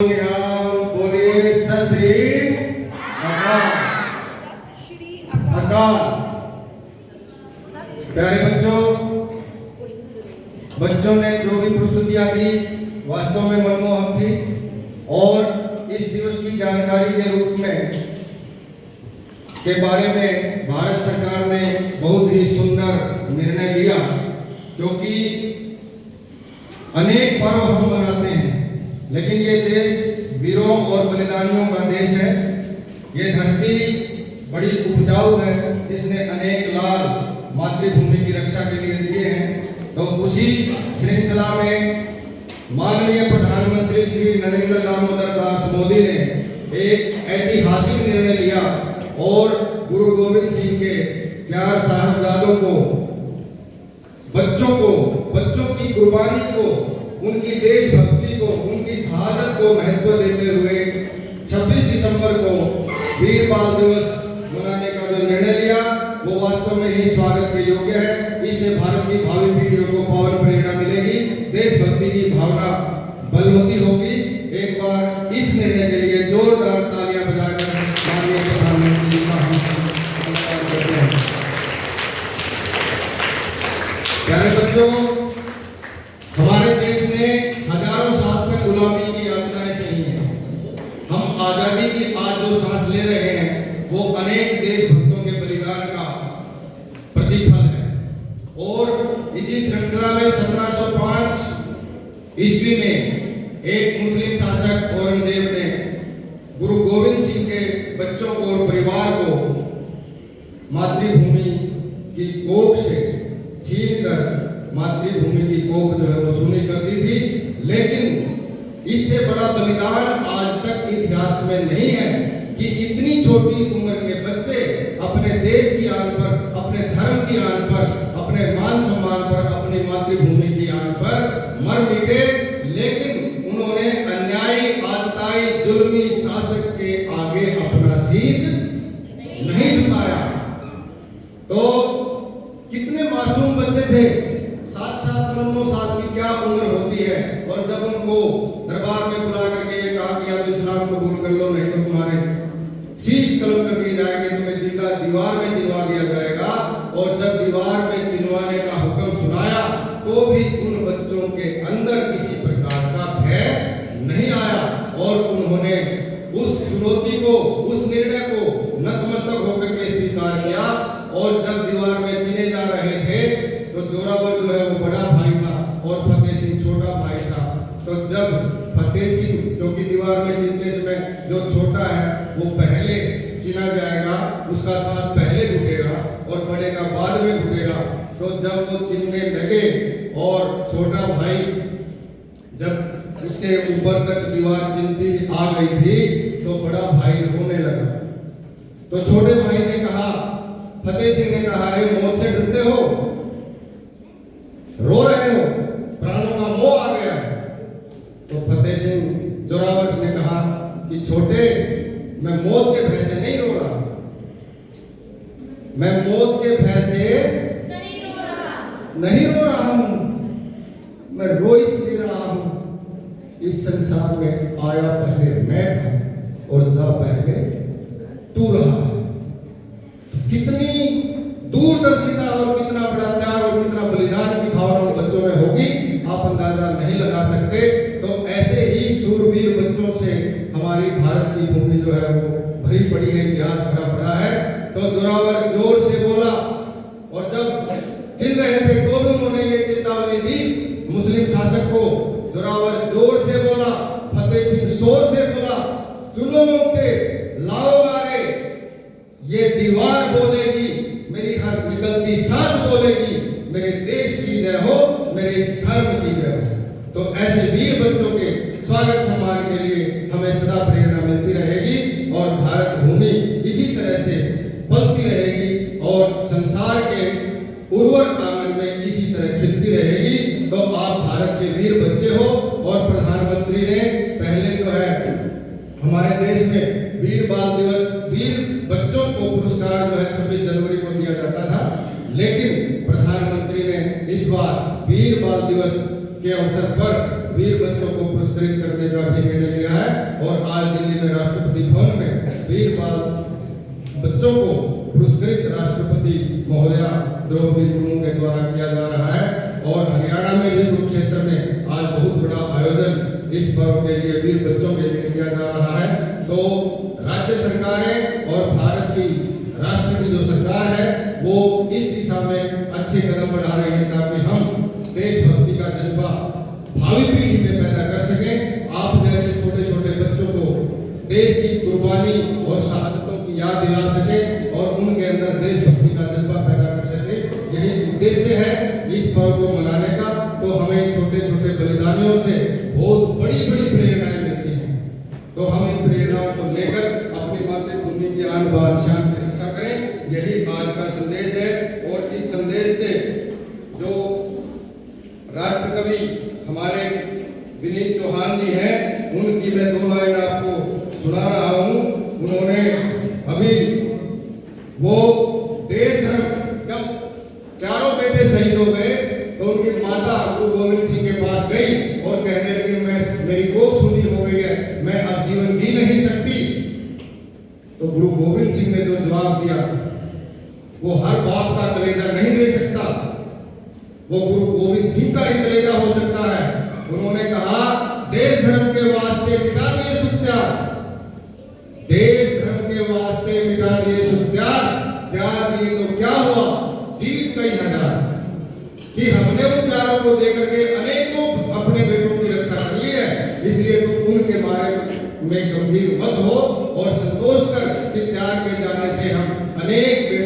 बोलिए सत श्री अकाल। प्यारे बच्चों ने जो भी प्रस्तुतियां दी वास्तव में मनमोहक थी और इस दिवस की जानकारी के रूप में के बारे में भारत सरकार ने बहुत ही सुंदर निर्णय लिया, क्योंकि अनेक पर्व हम मनाते हैं लेकिन ये देश वीरों और बलिदानियों का देश है। ये धरती बड़ी उपजाऊ है जिसने अनेक लाल मातृभूमि की रक्षा के लिए दिए हैं। तो उसी श्रृंखला में माननीय प्रधानमंत्री श्री नरेंद्र दामोदर दास मोदी ने एक ऐतिहासिक निर्णय लिया और गुरु गोविंद सिंह के 4 साहबजादों को, बच्चों की कुर्बानी को, उनकी देशभक्ति को, उनकी शहादत को महत्व देते हुए 26 दिसंबर को वीर बाल दिवस मनाने का जो निर्णय लिया वो वास्तव में ही स्वागत के योग्य है। इससे भारत की भावी पीढ़ियों को पावन प्रेरणा मिलेगी, देशभक्ति की भावना बलवती होगी। एक बार इस निर्णय के लिए जोरदार तालियां बजाकर माननीय प्रधानमंत्री जी का हम धन्यवाद करते हैं। प्यारे बच्चों, हमारे देश ने हजारों साल में गुलामी की यातनाएं सही हैं। हम आजादी की आज जो सांस ले रहे हैं वो अनेक देशभक्तों के बलिदान का प्रतिफल है। और इसी श्रृंखला में 1705 ईस्वी में एक मुस्लिम शासक औरंगजेब ने गुरु गोविंद सिंह के बच्चों को और परिवार को मातृभूमि की कोख से छीनकर मातृभूमि की कोख जो है वो सुनी कर दी थी। लेकिन इससे बड़ा बलिदान आज तक इतिहास में नहीं है कि इतनी छोटी उम्र के बच्चे अपने देश की आन पर, अपने धर्म की आन पर, अपने मान सम्मान पर, अपनी मातृभूमि की आन पर मर मिटे। लेकिन उन्होंने अन्यायी, आतताई, जुल्मी शासक के आगे अपना शीश नहीं झुकाया। तो कितने मासूम बच्चे थे, 7-7, 9 साल की क्या उम्र होती है। और जब उनको दरबार में बुला करके ये कहा कि आप इस्लाम कबूल कर लो, नहीं तो तुम्हारे शीश कलम कर दिए जाएंगे, तुम्हें जिंदा दीवार में चिनवा दिया जाएगा। और जब दीवार में चिनवाने का हुक्म सुनाया तो भी उन बच्चों के अंदर किसी प्रकार का भय नहीं आया और उन्होंने उस चुनौती को, उस निर्णय को नतमस्तक होकर के स्वीकार किया। और जब दीवार में चिने जा रहे थे तो जोरावर जो है वो बड़ा भाई था और फतेह सिंह छोटा भाई था। तो जब फतेह सिंह जो कि दीवार में चिनते समय जो छोटा है वो पहले चिना जाएगा, उसका सांस पहले घुटेगा और बड़े का बाद में घुटेगा। तो जब वो चिनने लगे और छोटा भाई जब उसके ऊपर तक दीवार चिनती आ गई थी तो बड़ा भाई रोने लगा। तो छोटे भाई ने कहा, फतेह सिंह ने कहा, अरे मौत से डरते हो, रो रहे हो, प्राणों का मोह आ गया है। तो फतेह सिंह जोरावर ने कहा कि छोटे, मैं मौत के भय से नहीं रो रहा, मैं मौत के भय से नहीं रो रहा हूं, मैं रो इसलिए रहा हूं, इस संसार में आया पहले मैं था और जा पहले तू रहा। कितनी दूरदर्शिता और कितना बड़ा त्याग और कितना बलिदान की भावना बच्चों में होगी आप अंदाजा नहीं लगा सकते। तो ऐसे ही शूरवीर बच्चों से हमारी भारत की भूमि जो है वो भरी पड़ी है, इतिहास भरा पड़ा है। तो जोरावर जोर से बोला और जब चिन रहे थे तो भी उन्होंने ये चेतावनी दी मुस्लिम शासक को। जोरावर जोर से बोला, फतेह सिंह शोर से बोला, चुनो उठे लाओ गारे, ये दीवार बोलेगी, मेरी हर निकलती सांस बोलेगी, मेरे देश की जय हो, मेरे इस धर्म की जय हो। तो ऐसे वीर बच्चों के स्वागत सम्मान के लिए हमें सदा प्रेरणा मिलती रहेगी और भारत भूमि इसी तरह से पलती रहेगी और संसार के उर्वर आंगन में इसी तरह खिलती रहेगी। तो आप भारत के वीर बच्चे हो और प्रधानमंत्री ने पहले जो है हमारे देश में वीर बाल दिवस, वीर बच्चों को पुरस्कार जो है 26 जनवरी को दिया जाता था, लेकिन प्रधानमंत्री ने इस बार वीर बाल दिवस के अवसर पर वीर बच्चों को पुरस्कृत करने का भी निर्णय लिया है। और आज दिल्ली में राष्ट्रपति भवन में वीर बाल बच्चों को पुरस्कृत राष्ट्रपति महोदया द्रौपदी मुर्मू के द्वारा किया जा रहा है। और हरियाणा में भी कुरुक्षेत्र में आज बहुत बड़ा आयोजन इस पर्व के लिए वीर बच्चों के लिए किया जा रहा है। तो राज्य सरकारें और भारत की राष्ट्र की जो सरकार है वो इस दिशा में अच्छे कदम बढ़ा रही है ताकि हम देशभक्ति का जज्बा भावी पीढ़ी में पैदा कर सकें। आप जैसे छोटे छोटे बच्चों को देश की कुर्बानी और शहादतों की याद दिला सकें और उनके अंदर देशभक्ति का जज्बा पैदा कर सकें, यही उद्देश्य है इस पर्व को मनाने का। तो हमें छोटे छोटे बलिदानियों से बहुत बड़ी बड़ी प्रेरणाएं मिलती हैं। तो हम इन प्रेरणाओं को लेकर अपनी मातृभूमि की आन बान शान की रक्षा करें, यही आज का संदेश है। और इस संदेश से जो राष्ट्र कवि हमारे विनीत चौहान जी हैं, उनकी मैं 2 लाइन आपको सुना रहा हूं। उन्होंने अभी वो देश धर्म जब चारों बेटे शहीद हो गए तो उनकी माता गुरु गोविंद सिंह के पास गई और कहने लगी मेरी कोख सूनी हो गई है, मैं अब जीवन जी नहीं सकती। तो गुरु गोविंद सिंह ने जो जवाब दिया वो हर बाप का कलेजा नहीं दे सकता, वो गुरु गोविंद सिंह का ही कलेजा हो सकता है। उन्होंने कहा देश धर्म के वास्ते मिटा दिए सुख त्याग, देश धर्म के वास्ते मिटा दिए सुख त्याग दिए तो क्या हुआ, जीवित कई हजार। कि हमने उन चारों को देकर के अनेकों अपने बेटों की रक्षा कर ली है, इसलिए तुम उनके बारे में गंभीर मत हो और संतोष कर कि 4 के जाने से हम अनेक